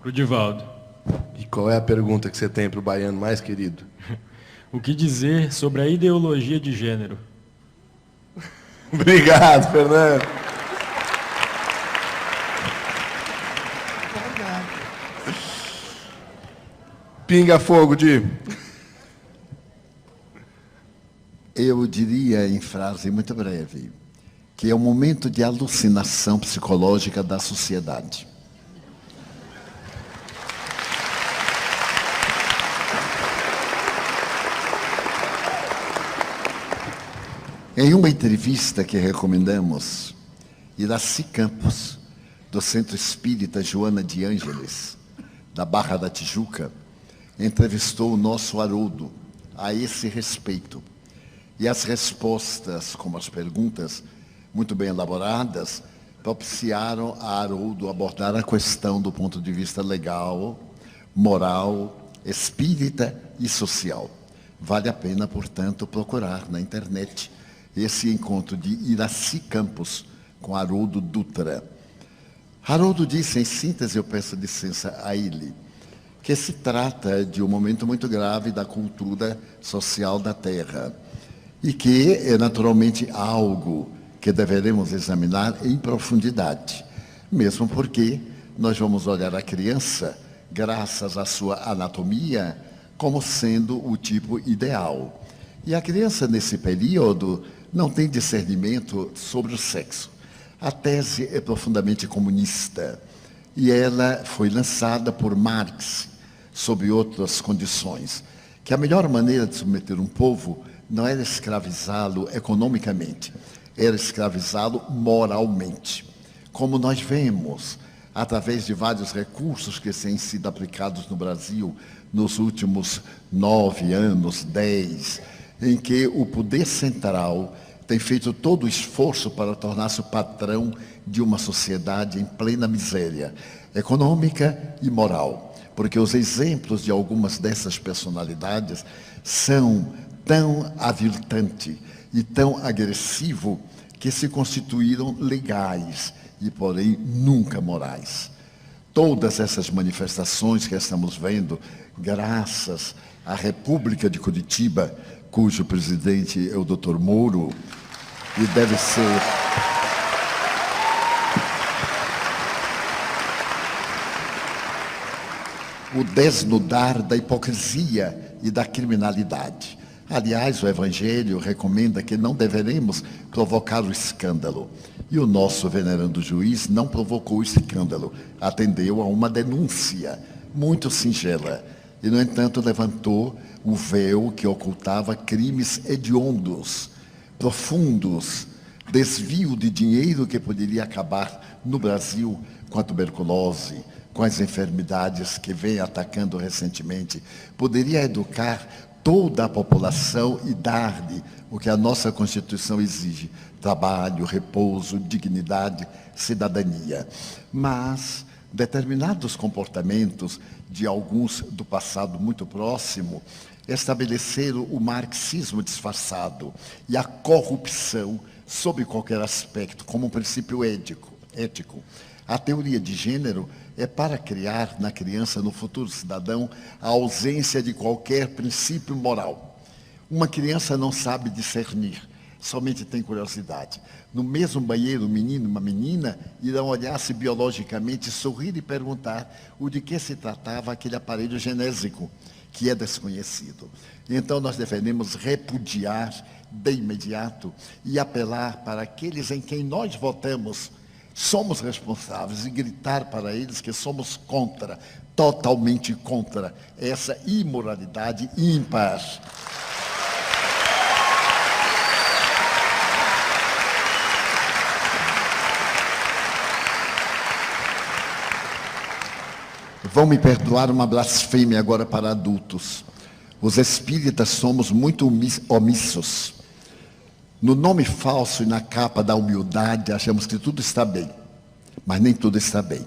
Pro Divaldo. E qual é a pergunta que você tem para o baiano mais querido? O que dizer sobre a ideologia de gênero? Obrigado, Fernando. Pinga fogo, Di. Eu diria, em frase muito breve, que é um momento de alucinação psicológica da sociedade. Em uma entrevista que recomendamos, Iraci Campos, do Centro Espírita Joana de Ângeles, da Barra da Tijuca, entrevistou o nosso Haroldo a esse respeito. E as respostas, como as perguntas, muito bem elaboradas, propiciaram a Haroldo abordar a questão do ponto de vista legal, moral, espírita e social. Vale a pena, portanto, procurar na internet esse encontro de Iraci Campos com Haroldo Dutra. Haroldo disse, em síntese, eu peço licença a ele, que se trata de um momento muito grave da cultura social da Terra e que é naturalmente algo que deveremos examinar em profundidade, mesmo porque nós vamos olhar a criança, graças à sua anatomia, como sendo o tipo ideal. E a criança, nesse período, não tem discernimento sobre o sexo. A tese é profundamente comunista e ela foi lançada por Marx, sob outras condições, que a melhor maneira de submeter um povo não era escravizá-lo economicamente, era escravizá-lo moralmente. Como nós vemos, através de vários recursos que têm sido aplicados no Brasil nos últimos 9 anos, 10, em que o poder central tem feito todo o esforço para tornar-se o patrão de uma sociedade em plena miséria econômica e moral. Porque os exemplos de algumas dessas personalidades são tão aviltantes e tão agressivos que se constituíram legais e, porém, nunca morais. Todas essas manifestações que estamos vendo, graças à República de Curitiba, cujo presidente é o Dr. Moro, e deve ser o desnudar da hipocrisia e da criminalidade. Aliás, o Evangelho recomenda que não deveremos provocar o escândalo. E o nosso venerando juiz não provocou o escândalo, atendeu a uma denúncia muito singela. E, no entanto, levantou o véu que ocultava crimes hediondos, profundos, desvio de dinheiro que poderia acabar no Brasil com a tuberculose, com as enfermidades que vem atacando recentemente, poderia educar toda a população e dar-lhe o que a nossa Constituição exige: trabalho, repouso, dignidade, cidadania. Mas determinados comportamentos de alguns do passado muito próximo estabeleceram o marxismo disfarçado e a corrupção sob qualquer aspecto, como um princípio ético. A teoria de gênero é para criar na criança, no futuro cidadão, a ausência de qualquer princípio moral. Uma criança não sabe discernir, somente tem curiosidade. No mesmo banheiro, um menino e uma menina irão olhar-se biologicamente, sorrir e perguntar o de que se tratava aquele aparelho genésico, que é desconhecido. Então nós devemos repudiar de imediato e apelar para aqueles em quem nós votamos, somos responsáveis, e gritar para eles que somos contra, totalmente contra, essa imoralidade ímpar. Vão me perdoar uma blasfêmia agora para adultos. Os espíritas somos muito omissos. No nome falso e na capa da humildade, achamos que tudo está bem, mas nem tudo está bem.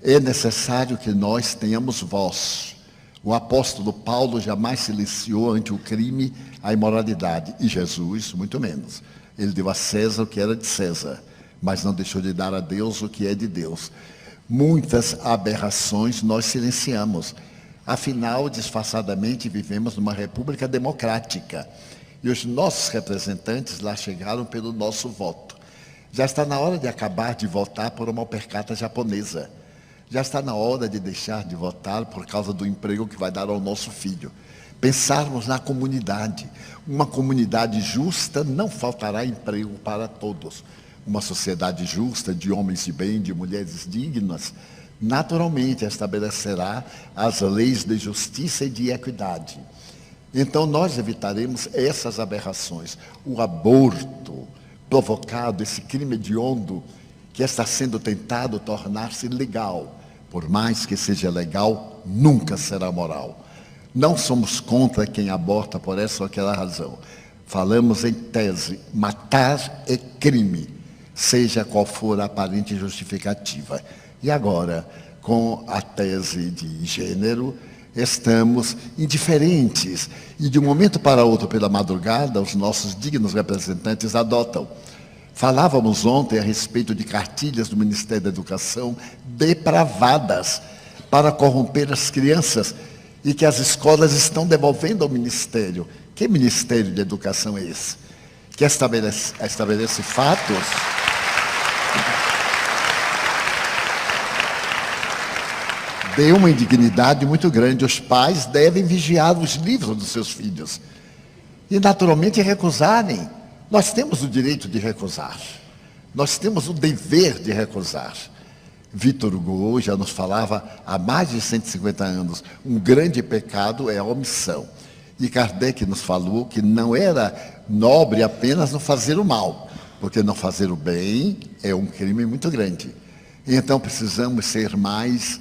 É necessário que nós tenhamos voz. O apóstolo Paulo jamais silenciou ante o crime a imoralidade, e Jesus, muito menos. Ele deu a César o que era de César, mas não deixou de dar a Deus o que é de Deus. Muitas aberrações nós silenciamos. Afinal, disfarçadamente, vivemos numa república democrática. E os nossos representantes lá chegaram pelo nosso voto. Já está na hora de acabar de votar por uma opercata japonesa. Já está na hora de deixar de votar por causa do emprego que vai dar ao nosso filho. Pensarmos na comunidade. Uma comunidade justa não faltará emprego para todos. Uma sociedade justa, de homens de bem, de mulheres dignas, naturalmente estabelecerá as leis de justiça e de equidade. Então nós evitaremos essas aberrações. O aborto provocado, esse crime hediondo que está sendo tentado tornar-se legal. Por mais que seja legal, nunca será moral. Não somos contra quem aborta por essa ou aquela razão. Falamos em tese, matar é crime, seja qual for a aparente justificativa. E agora, com a tese de gênero, estamos indiferentes. E de um momento para outro, pela madrugada, os nossos dignos representantes adotam. Falávamos ontem a respeito de cartilhas do Ministério da Educação depravadas para corromper as crianças e que as escolas estão devolvendo ao Ministério. Que Ministério de Educação é esse? Que estabelece fatos? De uma indignidade muito grande. Os pais devem vigiar os livros dos seus filhos e, naturalmente, recusarem. Nós temos o direito de recusar. Nós temos o dever de recusar. Victor Hugo já nos falava há mais de 150 anos, um grande pecado é a omissão. E Kardec nos falou que não era nobre apenas não fazer o mal, porque não fazer o bem é um crime muito grande. E então precisamos ser mais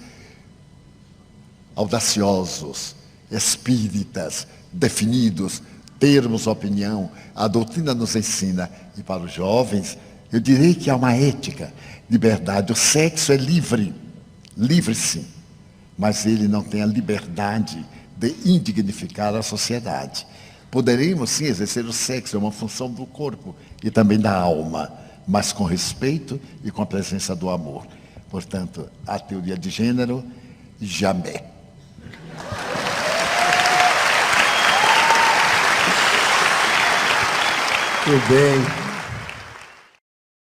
audaciosos, espíritas, definidos, termos opinião. A doutrina nos ensina, e para os jovens, eu direi que há uma ética, liberdade. O sexo é livre, livre sim, mas ele não tem a liberdade de indignificar a sociedade. Poderemos sim exercer o sexo, é uma função do corpo e também da alma, mas com respeito e com a presença do amor. Portanto, a teoria de gênero, jamais. Muito bem.